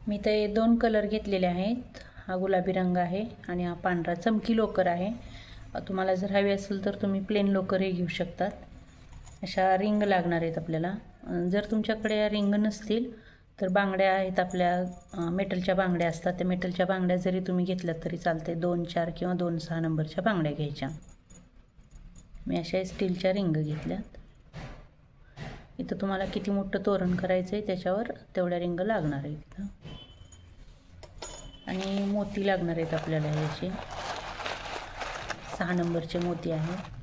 मी ते 2 कलर घेतलेले आहेत. हा गुलाबी रंग आहे आणि हा पांढरा चमकी लोकर आहे. तुम्हाला जर हवी असेल तर तुम्ही प्लेन लोकरही घेऊ शकतात. अशा रिंग लागणार आहेत आपल्याला. जर तुमच्याकडे या रिंग नसतील तर बांगड्या आहेत आपल्या, मेटलच्या बांगड्या असतात. त्या मेटलच्या बांगड्या जरी तुम्ही घेतल्यात तरी चालते. 2-4 किंवा 2-6 नंबरच्या बांगड्या घ्यायच्या. मी अशा स्टीलच्या रिंग घेतल्यात. इथं तुम्हाला किती मोठं तोरण करायचं आहे त्याच्यावर तेवढ्या रिंग लागणार आहेत इथं. आणि मोती लागणार आहेत आपल्याला याचे. 6 नंबरचे मोती आहेत.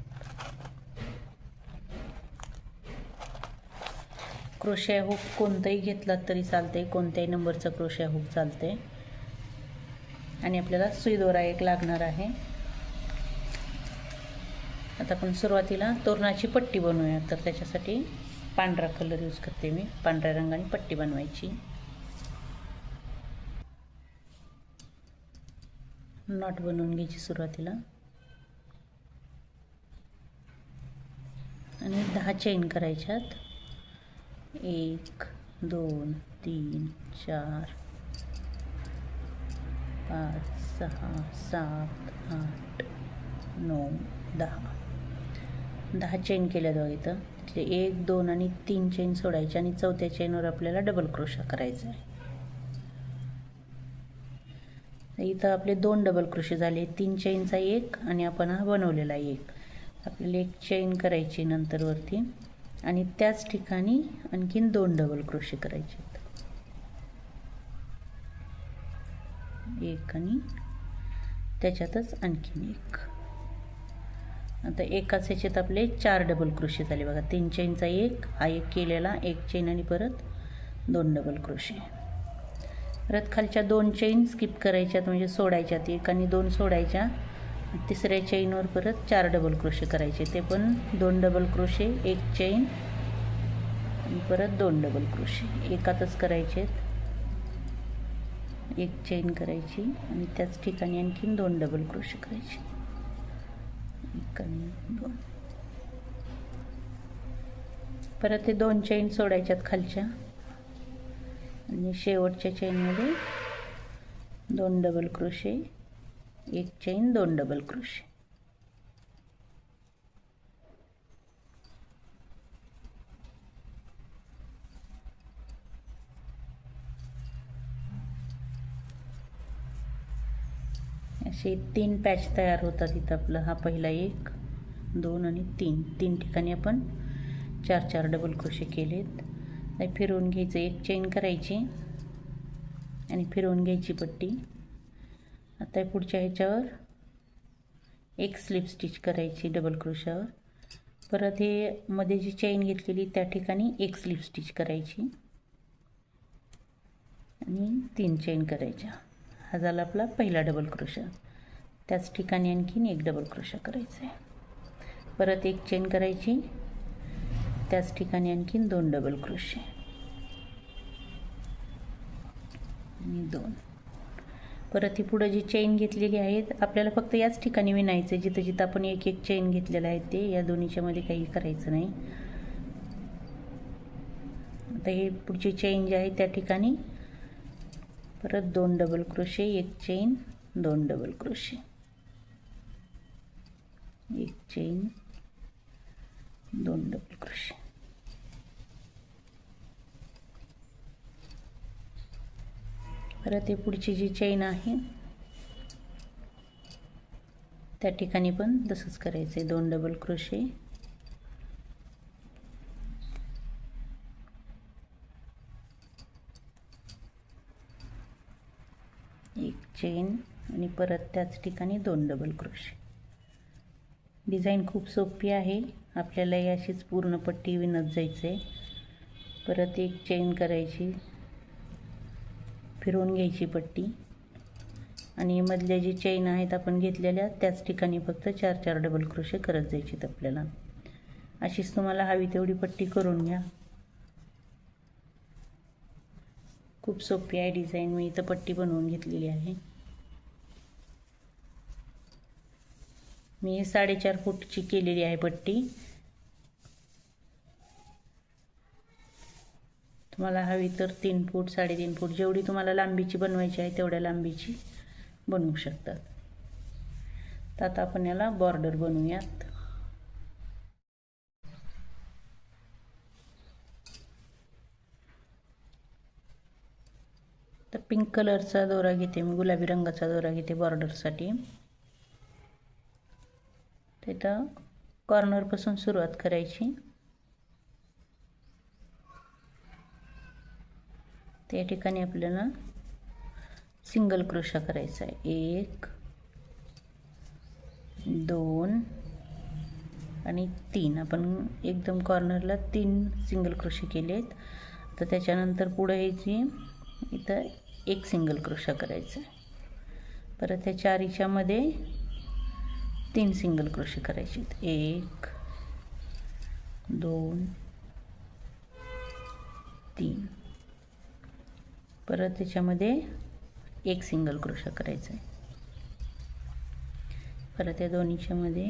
क्रोशिया हुक कोणताही घेतलात तरी चालते, कोणत्याही नंबरचं क्रोशिया हुक चालते. आणि आपल्याला सुई दोरा एक लागणार आहे. आता आपण सुरुवातीला तोरणाची पट्टी बनवूया. तर त्याच्यासाठी पांढरा कलर यूज करते मी. पांढऱ्या रंगाने पट्टी बनवायची. नॉट बनवून घ्यायची सुरुवातीला आणि 10 चेन करायच्यात. 1 2 3 4 5 6 7 8 9 10 चेन केल्या बघा इथं. तिथले 1 2 आणि 3 चेन सोडायचे आणि चौथ्या चेनवर आपल्याला डबल क्रोशा करायचा आहे. इथं आपले 2 डबल क्रोशे झाले. 3 चेनचा 1 आणि आपण हा बनवलेला 1. आपल्याला 1 चेन करायची नंतर वरती आणि त्याच ठिकाणी आणखीन 2 डबल क्रोशे करायचे. 1 आणि त्याच्यातच आणखीन 1. आता एकाच ह्याच्यात आपले 4 डबल क्रोशे झाले बघा. 3 चेनचा 1, हा 1 केलेला, 1 चेन आणि परत 2 डबल क्रोशे. परत खालच्या 2 चेन स्किप करायच्यात म्हणजे सोडायच्यात. 1 आणि 2 सोडायच्या. तिसऱ्या चेनवर परत 4 डबल क्रोशे करायचे. ते पण 2 डबल क्रोशे, 1 चेन आणि परत 2 डबल क्रोशे एकातच करायचे. 1 चेन करायची आणि त्याच ठिकाणी आणखीन 2 डबल क्रोशे करायचे. 1 आणि 2. परत ते 2 चेन सोडायच्यात खालच्या आणि शेवटच्या चेनमध्ये 2 double crochet, 1 chain, 2 double crochet. असे 3 पॅच तयार होतात इथं आपलं. हा पहिला 1 2 आणि 3 ठिकाणी आपण 4 डबल क्रोशे केलेत. फिरवून घ्यायचं. 1 चेन करायची आणि फिरवून घ्यायची पट्टी. आता पुढच्या ह्याच्यावर 1 स्लिप स्टिच करायची डबल क्रोशावर. परत हे मध्ये जी चेन घेतलेली त्या ठिकाणी 1 स्लिप स्टिच करायची आणि 3 चेन करायच्या. हा झाला आपला पहिला डबल क्रोशा. त्याच ठिकाणी आणखीन 1 डबल क्रोशा करायचा आहे. परत 1 चेन करायची, त्याच ठिकाणी आणखीन 2 डबल क्रोशे आणि 2. परत ही पुढं जी चेन घेतलेली आहेत आपल्याला फक्त याच ठिकाणी विणायचं. जिथं जिथं आपण 1 चेन घेतलेलं आहे ते या दोन्हीच्या मध्ये काही करायचं नाही. आता हे पुढची चेन जी आहे त्या ठिकाणी परत 2 double crochet, 1 chain, 2 double crochet, 1 chain, 2 double crochet. परत हे पुढची जी चेन आहे त्या ठिकाणी पण तसंच करायचं आहे. 2 डबल क्रोशे, 1 चेन आणि परत त्याच ठिकाणी 2 डबल क्रोशे. डिझाईन खूप सोपी आहे. आपल्याला अशीच पूर्ण पट्टी विणत जायचं आहे. परत 1 चेन करायची, फिरवून घ्यायची पट्टी आणि मधल्या जी चेन आहेत आपण घेतलेल्या त्याच ठिकाणी फक्त 4 डबल क्रोशे करत जायचीत आपल्याला. अशीच तुम्हाला हवी तेवढी पट्टी करून घ्या. खूप सोपी आहे डिझाईन. मी इथं पट्टी बनवून घेतलेली आहे. मी 4.5 फूटची केलेली आहे पट्टी. तुम्हाला हवी तर 3 फूट 3.5 फूट जेवढी तुम्हाला लांबीची बनवायची आहे तेवढ्या लांबीची बनवू शकतात. तर आता आपण याला बॉर्डर बनवूयात. तर पिंक कलरचा दोरा घेते मी, गुलाबी रंगाचा दोरा घेते बॉर्डरसाठी. तिथं कॉर्नरपासून सुरुवात करायची. त्या ठिकाणी आपल्याला सिंगल क्रोशा करायचा आहे. 1 2 आणि 3. आपण एकदम कॉर्नरला 3 सिंगल क्रोशे केलेत. तर त्याच्यानंतर पुढे यायची इथं 1 सिंगल क्रोशा करायचा. परत त्या 4 हिच्यामध्ये 3 सिंगल क्रोशे करायचे. 1 2 3. परत त्याच्यामध्ये 1 सिंगल क्रोशा करायचा आहे. परत या दोन्हीच्या मध्ये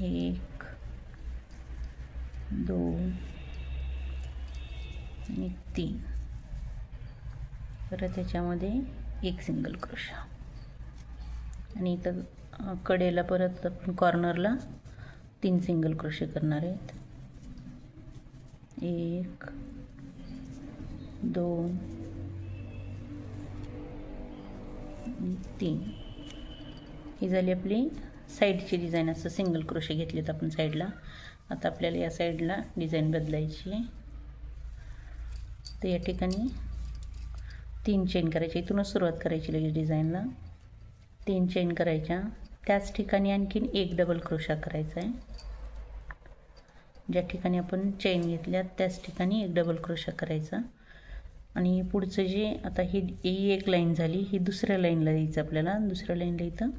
1 2 आणि 3. परत त्याच्यामध्ये 1 सिंगल क्रोशा आणि इथं कडेला परत आपण कॉर्नरला 3 सिंगल क्रोशे करणार आहेत. 1 2 3. ही झाली आपली साईडची डिझाईन. असं सिंगल क्रोशे घेतलेत आपण साईडला. आता आपल्याला या साईडला डिझाईन बदलायची आहे. तर या ठिकाणी 3 चेन करायच्या. इथूनच सुरुवात करायची लगेच डिझाईनला. 3 चेन करायच्या. त्याच ठिकाणी आणखीन 1 डबल क्रोशा करायचा आहे. ज्या ठिकाणी आपण चेन घेतल्यात त्याच ठिकाणी 1 डबल क्रोशा करायचा. आणि पुढचं जे आता ही एक लाईन झाली, ही दुसऱ्या लाईनला द्यायचं आपल्याला. दुसऱ्या लाईनला इथं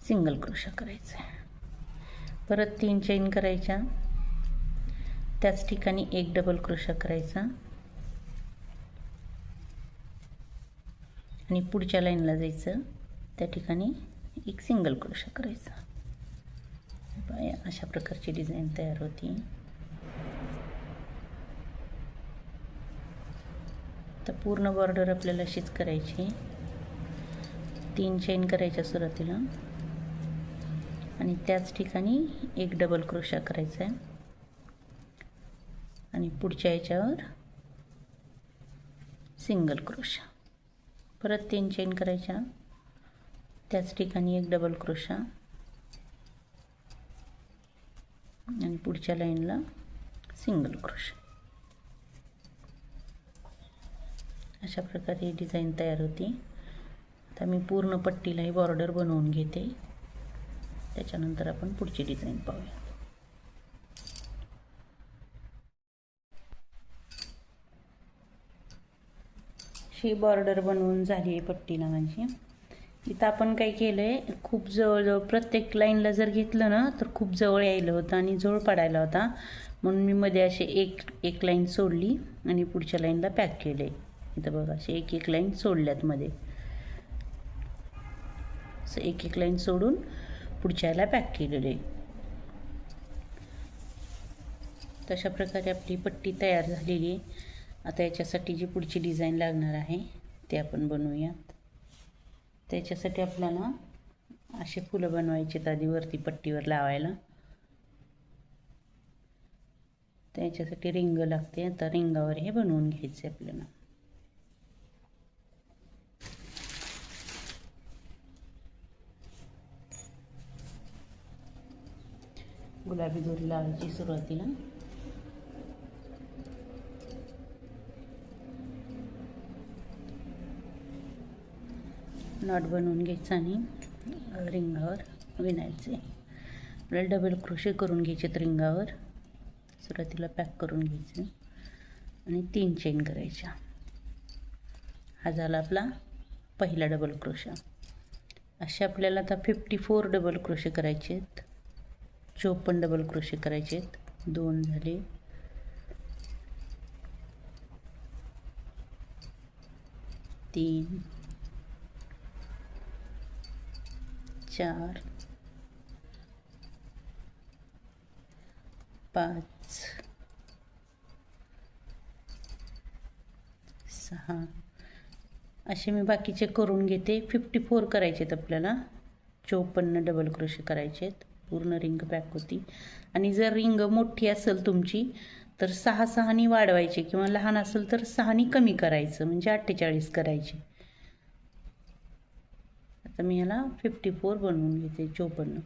सिंगल क्रोशा करायचा आहे. परत 3 चेन करायच्या. त्याच ठिकाणी 1 डबल क्रोशा करायचा आणि पुढच्या लाईनला जायचं. त्या ठिकाणी 1 सिंगल क्रोशा करायचा. अशा प्रकारची डिझाईन तयार होती. तर पूर्ण बॉर्डर आपल्याला अशीच करायची. 3 चेन करायच्या सुरुवातीला आणि त्याच ठिकाणी 1 डबल क्रोशा करायचा आहे आणि पुढच्या याच्यावर सिंगल क्रोशा. परत 3 चेन करायच्या. त्याच ठिकाणी 1 डबल क्रोशा आणि पुढच्या लाईनला सिंगल क्रोशा. अशा प्रकारे डिझाईन तयार होती. आता मी पूर्ण पट्टीला ही बॉर्डर बनवून घेते. त्याच्यानंतर आपण पुढची डिझाईन पाहूया. ही बॉर्डर बनवून झाली आहे पट्टीला माझी. इथं आपण काय केलं आहे, खूप जवळजवळ प्रत्येक लाईनला जर घेतलं ना तर खूप जवळ यायला होतं आणि जोड पडायला होता. म्हणून मी मध्ये असे एक लाईन सोडली आणि पुढच्या लाईनला पॅक केलं आहे. इथं बघा असे एक लाईन सोडल्यात मध्ये. असं एक लाईन सोडून पुढच्या याला पॅक केलेलं आहे. तशा प्रकारे आपली पट्टी तयार झालेली आहे. आता याच्यासाठी जी पुढची डिझाईन लागणार आहे ते आपण बनवूयात. त्याच्यासाठी आपल्याला असे फुलं बनवायचे आधी वरती पट्टीवर लावायला. त्याच्यासाठी रिंग लागते. आता रिंगावर हे बनवून घ्यायचे आपल्याला. गुलाबी दोरी लावायची सुरुवातीला. नॉट बनवून घ्यायचं आणि रिंगावर विणायचे. आपल्याला डबल क्रोशे करून घ्यायचे रिंगावर. सुरुवातीला पॅक करून घ्यायचे आणि 3 चेन करायच्या. हा झाला आपला पहिला डबल क्रोशा. असे आपल्याला आता 54 डबल क्रोशे करायचे आहेत. 54 डबल क्रोशे करायचे आहेत. 2 झाले, 3 4 5 6 असे मी बाकीचे करून घेते. 54 करायचे आहेत आपल्याला. 54 डबल क्रोशे करायचे आहेत. पूर्ण रिंग पॅक होती. आणि जर रिंग मोठी असेल तुमची तर 6 नी वाढवायचे किंवा लहान असेल तर 6 नी कमी करायचं, म्हणजे 48 करायचे. आता मी याला 54 बनवून घेते. 54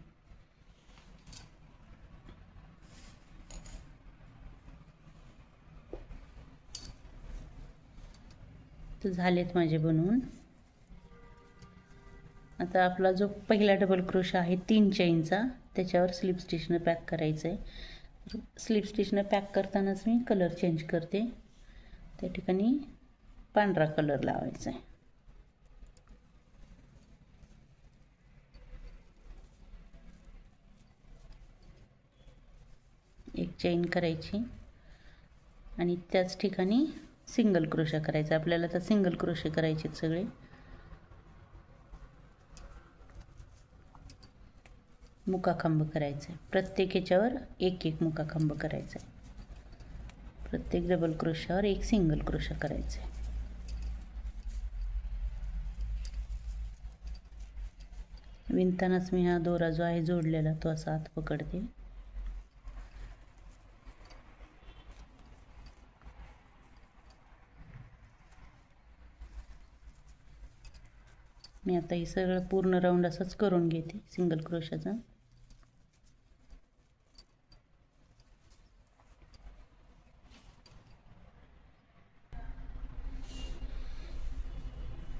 तर झालेत माझे बनवून. आता आपला जो पहिला डबल क्रोशा आहे 3 चेनचा, त्याच्यावर स्लिप स्टिचनं पॅक करायचं आहे. स्लिप स्टिचनं पॅक करतानाच मी कलर चेंज करते. त्या ठिकाणी पांढरा कलर लावायचा आहे. एक चेन करायची आणि त्याच ठिकाणी सिंगल क्रोशा करायचा. आपल्याला तर सिंगल क्रोशे करायचे सगळे. मुकाखांब करायचा आहे. प्रत्येक याच्यावर एक एक मुकाखांब करायचा आहे. प्रत्येक डबल क्रोशावर एक सिंगल क्रोशा करायचा आहे. विणतानाच मी हा दोरा जो आहे जोडलेला तो असा आत पकडते. मी आता हे सगळं पूर्ण राऊंड असंच करून घेते सिंगल क्रोशाचा.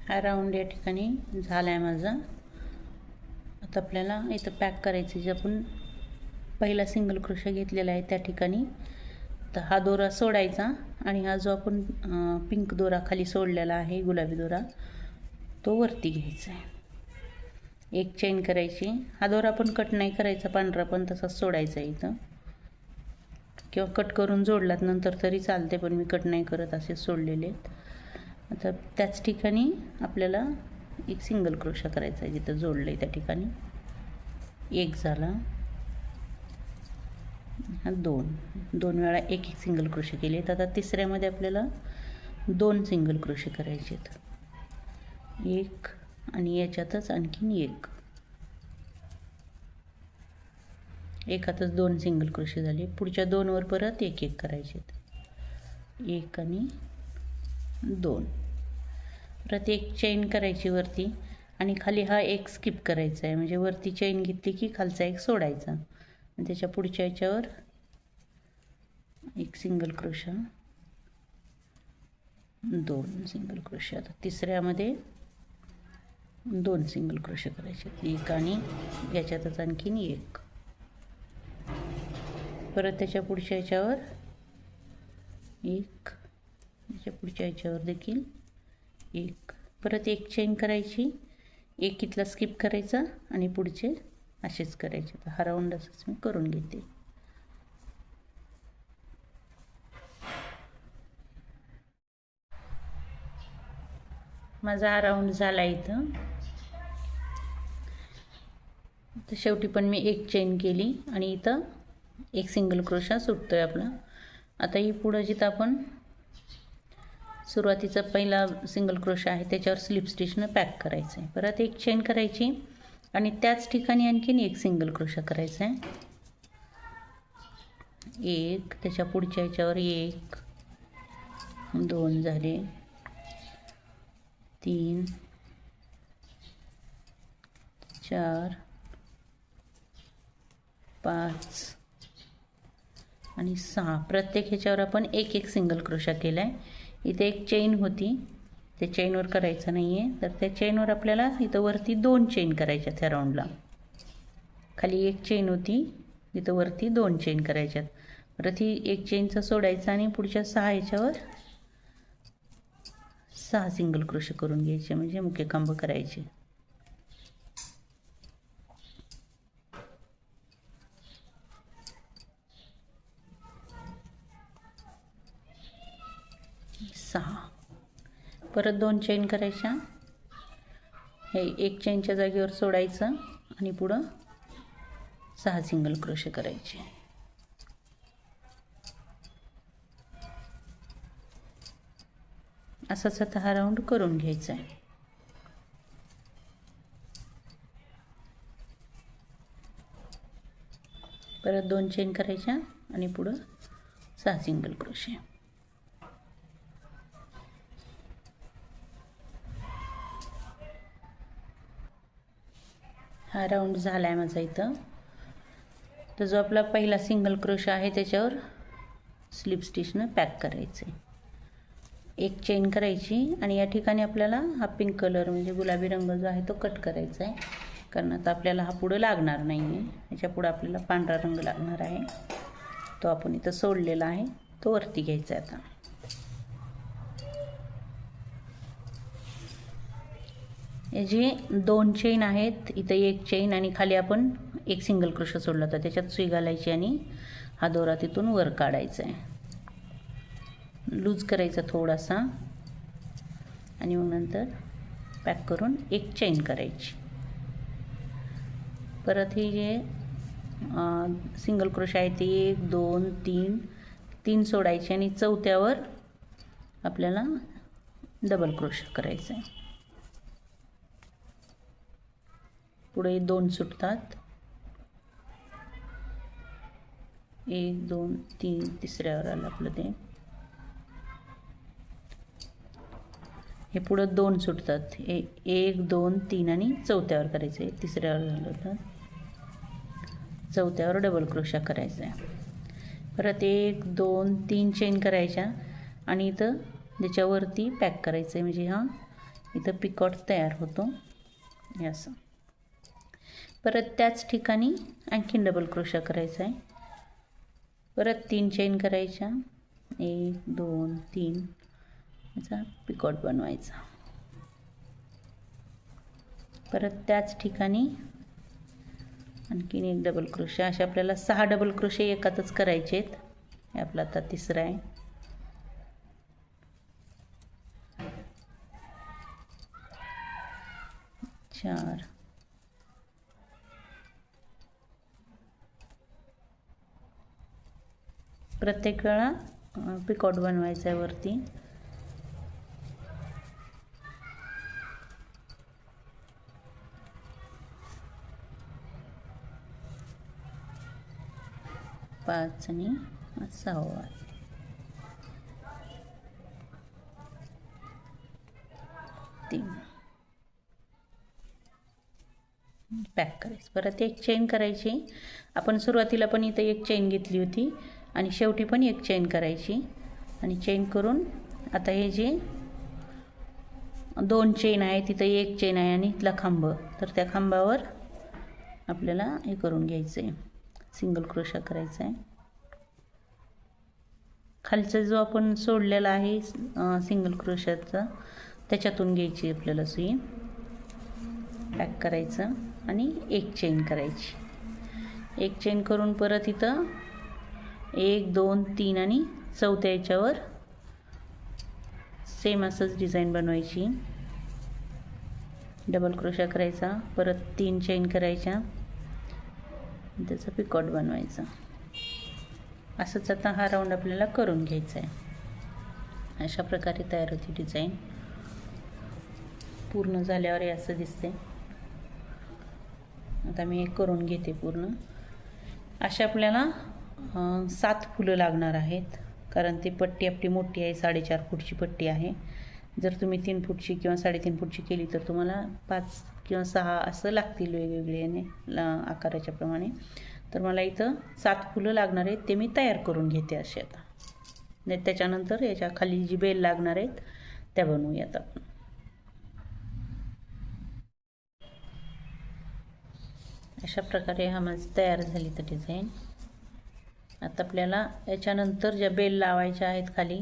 हा राऊंड या ठिकाणी झाला आहे माझा. आता आपल्याला इथं पॅक करायचं. जे आपण पहिला सिंगल क्रोशा घेतलेला आहे त्या ठिकाणी तर हा दोरा सोडायचा आणि हा जो आपण पिंक दोरा खाली सोडलेला आहे, गुलाबी दोरा, तो वरती घ्यायचा आहे. एक चेन करायची. हा दोरा आपण कट नाही करायचा, पांढरा पण तसाच सोडायचा आहे इथं, किंवा कट करून जोडलात नंतर तरी चालते, पण मी कट नाही करत, असे सोडलेले आहेत. आता त्याच ठिकाणी आपल्याला एक सिंगल क्रोशा करायचा आहे. जिथं जोडलं आहे त्या ठिकाणी एक झाला. हा दोन वेळा एक एक सिंगल क्रोशे केले आहेत. आता तिसऱ्यामध्ये आपल्याला 2 सिंगल क्रोशे करायचे आहेत. एक आणि याच्यातच आणखीन एक. एकातच 2 सिंगल क्रोशे झाले. पुढच्या 2 वर परत एक एक करायचे आहेत. 1 आणि 2. परत एक चेन करायची वरती आणि खाली हा एक स्किप करायचा आहे. म्हणजे वरती चेन घेतली की खालचा एक सोडायचा आणि त्याच्या पुढच्या याच्यावर एक सिंगल क्रोशा, 2 सिंगल क्रोशे. आता तिसऱ्यामध्ये 2 सिंगल क्रोशे करायचे. एक आणि याच्यातच आणखीन एक. परत त्याच्या पुढच्या याच्यावर एक, त्याच्या पुढच्या याच्यावर देखील एक. परत एक चेन करायची, एक इथला स्किप करायचा आणि पुढचे असेच करायचे. तर हा राऊंड असंच मी करून घेते. माझा हा राऊंड झाला इथं. तर शेवटी पण मी एक चेन केली आणि इथं एक सिंगल क्रोशा सुटतोय आपला. आता ही पुढं जिथं आपण सुरुवातीचा पहिला सिंगल क्रोशा आहे त्याच्यावर स्लिप स्टिचनं पॅक करायचं आहे. परत एक चेन करायची आणि त्याच ठिकाणी आणखीन एक सिंगल क्रोशा करायचा आहे. एक, त्याच्या पुढच्या याच्यावर एक, 2 झाले, 3, 4, 5 आणि 6. प्रत्येक ह्याच्यावर आपण एक एक सिंगल क्रोशा केला आहे. इथे एक चेन होती, त्या चेनवर करायचं नाही आहे, तर त्या चेनवर आपल्याला इथं वरती 2 चेन करायच्यात. ह्या राऊंडला खाली एक चेन होती, इथं वरती 2 चेन करायच्यात. परत ही एक चेनचा सोडायचा आणि पुढच्या 6 ह्याच्यावर 6 सिंगल क्रोशे करून घ्यायचे, म्हणजे मुके खांब करायचे. परत 2 चेन करायच्या. हे एक चेनच्या जागेवर सोडायचं आणि पुढं 6 सिंगल क्रोशे करायचे. असाच आता हा राऊंड करून घ्यायचा आहे. परत 2 चेन करायच्या आणि पुढं 6 सिंगल क्रोशे. हा राऊंड झाला आहे माझा इथं. तर जो आपला पहिला सिंगल क्रोशा आहे त्याच्यावर स्लिप स्टिचनं पॅक करायचं आहे. एक चेन करायची आणि या ठिकाणी आपल्याला हा पिंक कलर म्हणजे गुलाबी रंग जो आहे तो कट करायचा आहे, कारण आता आपल्याला हा पुढं लागणार नाही आहे. याच्या पुढं आपल्याला पांढरा रंग लागणार आहे, तो आपण इथं सोडलेला आहे, तो वरती घ्यायचा आहे. आता हे जे 2 चेन आहेत, इथं एक चेन आणि खाली आपण एक सिंगल क्रोशा सोडला होता, त्याच्यात सुई घालायची आणि हा दोरा तिथून वर काढायचा आहे. लूज करायचा थोडासा आणि मग नंतर पॅक करून एक चेन करायची. परत हे जे सिंगल क्रोशा आहे ते 1 2 3 सोडायचे आणि चौथ्यावर आपल्याला डबल क्रोशा करायचा आहे. पुढे 2 सुटतात, 1 2 3 तिसऱ्यावर आलं आपलं ते. हे पुढं 2 सुटतात, 1 2 3 आणि चौथ्यावर करायचं आहे. तिसऱ्यावर झालं होतं, चौथ्यावर डबल क्रोशा करायचा आहे. परत 1 2 3 चेन करायच्या आणि इथं त्याच्यावरती पॅक करायचं आहे, म्हणजे हा इथं पिकॉट तयार होतो हे असं. परत त्याच ठिकाणी आणखीन डबल क्रोशा करायचा आहे. परत 3 चेन करायच्या, 1 2 3 याचा पिकॉट बनवायचा. परत त्याच ठिकाणी आणखीन एक डबल क्रोशा. अशा आपल्याला 6 डबल क्रोशे एकातच करायचे आहेत. हे आपला आता तिसरा आहे. चार, प्रत्येक वेळा पिकॉट बनवायचा आहे वरती. पाच आणि 6वा. पॅक करायचं. परत एक चेन करायची. आपण सुरुवातीला पण इथं एक चेन घेतली होती आणि शेवटी पण एक चेन करायची आणि चेन करून आता हे जे 2 चेन आहे तिथं एक चेन आहे आणि इथला खांब, तर त्या खांबावर आपल्याला हे करून घ्यायचं आहे, सिंगल क्रोशा करायचा आहे. खालचा जो आपण सोडलेला आहे सिंगल क्रोशाचा त्याच्यातून घ्यायची आपल्याला सुई, पॅक करायचं आणि एक चेन करायची. एक चेन करून परत इथं 1 2 3 आणि चौथ्या याच्यावर सेम असंच डिझाईन बनवायची. डबल क्रोशा करायचा, परत 3 चेन करायच्या, त्याचा पिकॉट बनवायचा. असंच आता हा राऊंड आपल्याला करून घ्यायचा आहे. अशा प्रकारे तयार होती डिझाईन. पूर्ण झाल्यावर हे असं दिसते. आता मी एक करून घेते पूर्ण. अशा आपल्याला 7 फुलं लागणार आहेत, कारण ती पट्टी आपली मोठी आहे, 4.5 फूटची पट्टी आहे. जर तुम्ही 3 फूटची किंवा 3.5 फूटची केली तर तुम्हाला 5 किंवा 6 असं लागतील वेगवेगळे आकाराच्या प्रमाणे. तर मला इथं 7 फुलं लागणार आहेत, ते मी तयार करून घेते असे. आता त्याच्यानंतर याच्या खाली जी बेल लागणार आहेत त्या बनवूयात आपण. अशा प्रकारे हा माझी तयार झाली तर डिझाईन. आता आपल्याला याच्यानंतर ज्या बेल लावायच्या आहेत खाली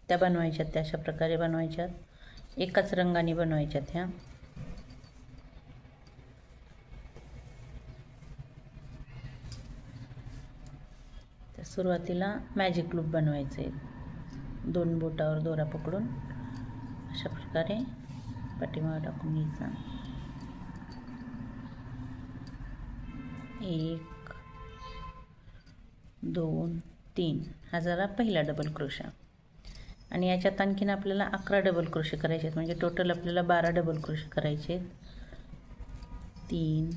त्या बनवायच्यात, त्या अशा प्रकारे बनवायच्यात, एकाच रंगाने बनवायच्यात ह्या. तर सुरुवातीला मॅजिक लूप बनवायचे, 2 बोटावर दोरा पकडून अशा प्रकारे पाठीमागे टाकून घ्यायचा. 1 2 3 हा झाला पहिला डबल क्रोशा. आणि याच्यात आणखीन आपल्याला 11 डबल क्रोशे करायचे आहेत, म्हणजे टोटल आपल्याला 12 डबल क्रोशे करायचे आहेत. 3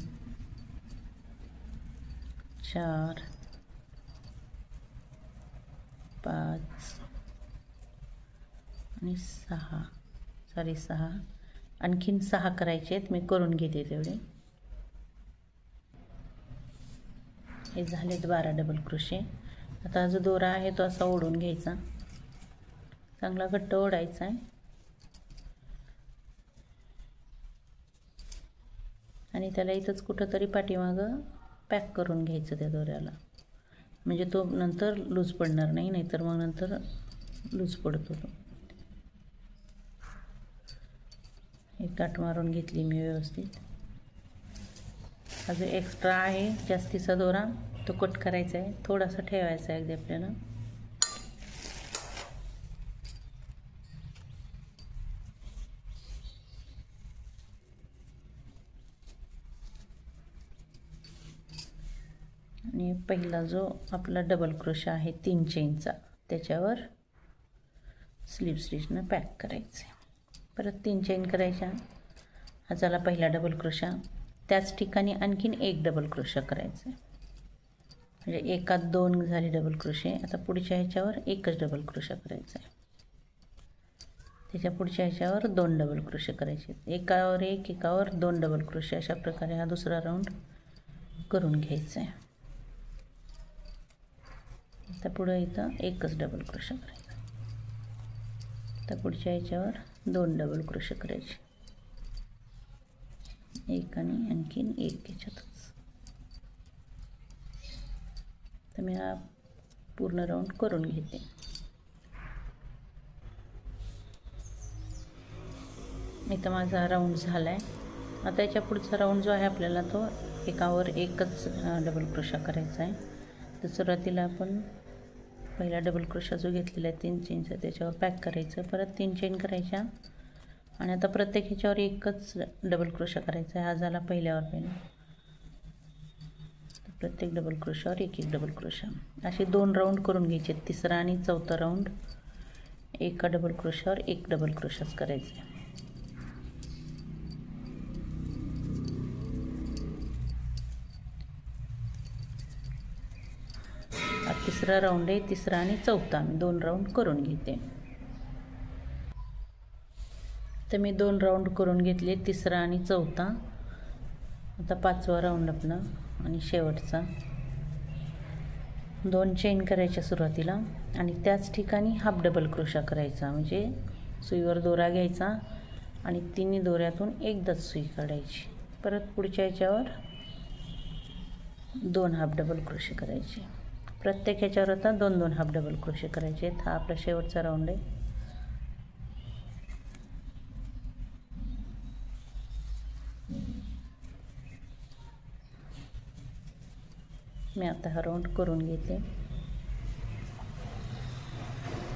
4 5 आणि 6 आणखीन 6 करायचे आहेत. मी करून घेते तेवढे. हे झालेत 12 डबल क्रोशे. आता जो दोरा आहे तो असा ओढून घ्यायचा, चांगला घट्ट ओढायचा आहे आणि त्याला इथंच कुठंतरी पाठीमागं पॅक करून घ्यायचं त्या दोऱ्याला, म्हणजे तो नंतर लूज पडणार नाही, नाहीतर मग नंतर लूज पडतो तो. एक गाठ मारून घेतली मी व्यवस्थित. हा जो एक्स्ट्रा आहे जास्तीचा दोरा तो कट करायचा आहे, थोडासा ठेवायचा आहे अगदी आपल्याला. आणि पहिला जो आपला डबल क्रोशा आहे 3 चेनचा, त्याच्यावर स्लीव स्टिचनं पॅक करायचं आहे. परत 3 चेन करायच्या. हा झाला पहिला डबल क्रोशा. त्याच ठिकाणी आणखीन एक डबल क्रोशा करायचा आहे, म्हणजे एकात 2 झाले डबल क्रोशे. आता पुढच्या ह्याच्यावर एकच डबल क्रोशा करायचा आहे, त्याच्या पुढच्या ह्याच्यावर 2 डबल क्रोशे करायचे. एकावर 2 डबल क्रोशे, अशा प्रकारे हा दुसरा राऊंड करून घ्यायचा आहे. आता पुढं इथं एकच डबल क्रोशा करायचा. आता पुढच्या ह्याच्यावर 2 डबल क्रोशे करायचे, एक आणि आणखीन एक याच्यातच. तर मी हा पूर्ण राऊंड करून घेते. इथं माझा राऊंड झाला आहे. आता याच्या पुढचा राऊंड जो आहे आपल्याला तो एकावर एकच डबल क्रोशा करायचा आहे. तर सुरुवातीला आपण पहिला डबल क्रोशा जो घेतलेला आहे 3 चेनचा, त्याच्यावर पॅक करायचं. परत 3 चेन करायच्या आणि आता प्रत्येक ह्याच्यावर एकच डबल क्रोशा करायचा आहे. हा झाला पहिल्यावर. प्रत्येक डबल क्रोशावर एक डबल क्रोशा. असे 2 राऊंड करून घ्यायचे. तिसरा आणि चौथा राऊंड एका डबल क्रोशावर एक डबल क्रोशाच करायचे. हा तिसरा राऊंड आहे. तिसरा आणि चौथा 2 राऊंड करून घेते. तर मी 2 राऊंड करून घेतले, तिसरा आणि चौथा. आता 5वा राऊंड आपला आणि शेवटचा. 2 चेन करायच्या सुरुवातीला आणि त्याच ठिकाणी हाफ डबल क्रोशा करायचा, म्हणजे सुईवर दोरा घ्यायचा आणि तिन्ही दोऱ्यातून एकदाच सुई काढायची. परत पुढच्या ह्याच्यावर 2 हाफ डबल क्रोशे करायचे. प्रत्येक ह्याच्यावर आता 2-2 हाफ डबल क्रोशे करायचे आहेत. हा आपला शेवटचा राऊंड आहे. मी आता हा राऊंड करून घेते.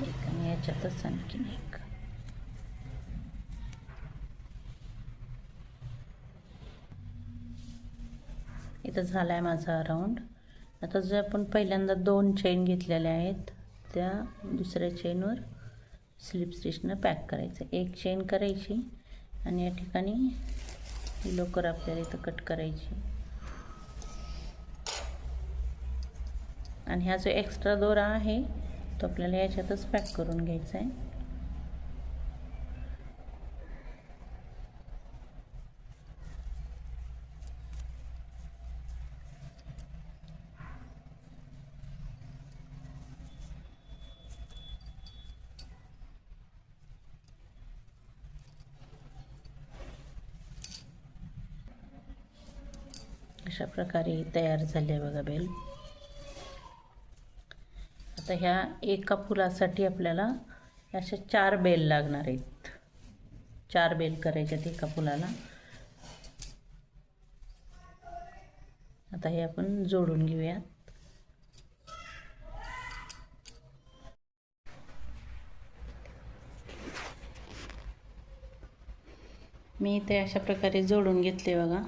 एक आणि याच्यातच आणखीन एक. इथं झाला आहे माझा राऊंड. आता जे आपण पहिल्यांदा 2 चेन घेतलेल्या आहेत त्या दुसऱ्या चेनवर स्लिप स्टिचनं पॅक करायचं. एक चेन करायची आणि या ठिकाणी लोकर आपल्याला इथं कट करायची आणि हा जो एक्स्ट्रा दोरा आहे तो आपल्याला याच्यातच पॅक करून घ्यायचा आहे. अशा प्रकारे तयार झाले बघा बेल. आता ह्या एका फुलासाठी आपल्याला अशा 4 बेल लागणार आहेत. 4 बेल करायचे आहेत एका फुलाला. आता हे आपण जोडून घेऊयात. मी ते अशा प्रकारे जोडून घेतले बघा.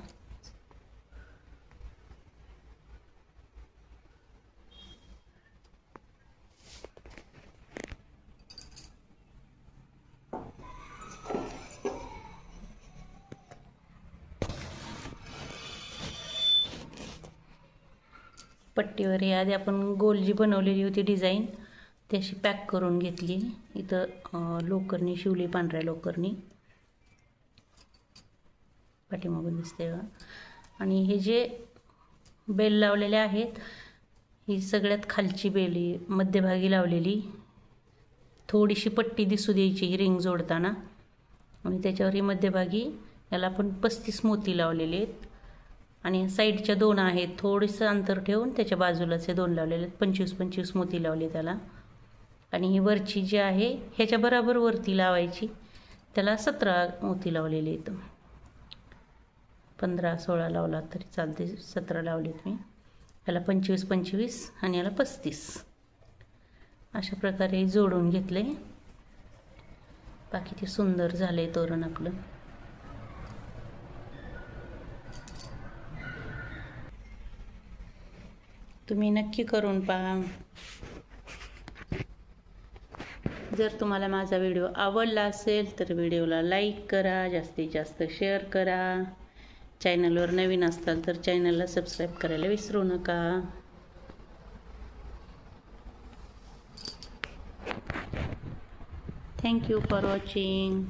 पट्टीवर ही आधी आपण गोल जी बनवलेली होती डिझाईन ती अशी पॅक करून घेतली. इथं लोकरनी शिवली, पांढऱ्या लोकरनी पाठीमागून दिसते बघा. आणि हे जे बेल लावलेले आहेत ही सगळ्यात खालची बेली मध्यभागी लावलेली. थोडीशी पट्टी दिसू द्यायची ही रिंग जोडताना. आणि त्याच्यावर ही मध्यभागी याला आपण 35 मोती लावलेले आहेत. आणि साईडच्या 2 आहेत, थोडंसं अंतर ठेवून त्याच्या बाजूलाचे 2 लावलेले आहेत. 25-25 मोती लावले त्याला. आणि ही वरची जी आहे ह्याच्या बरोबर वरती लावायची, त्याला 17 मोती लावलेले आहेत. 15-16 लावला तरी चालते, 17 लावलेत मी. याला 25-25 आणि याला 35 अशा प्रकारे जोडून घेतले. बाकी ते सुंदर झाले तोरण आपलं. तुम्ही नक्की करून पहा. जर तुम्हाला माझा व्हिडिओ आवडला असेल तर व्हिडिओला लाईक करा, जास्तीत जास्त शेअर करा. चॅनलवर नवीन असताल तर चॅनलला सबस्क्राईब करायला विसरू नका. Thank you for watching.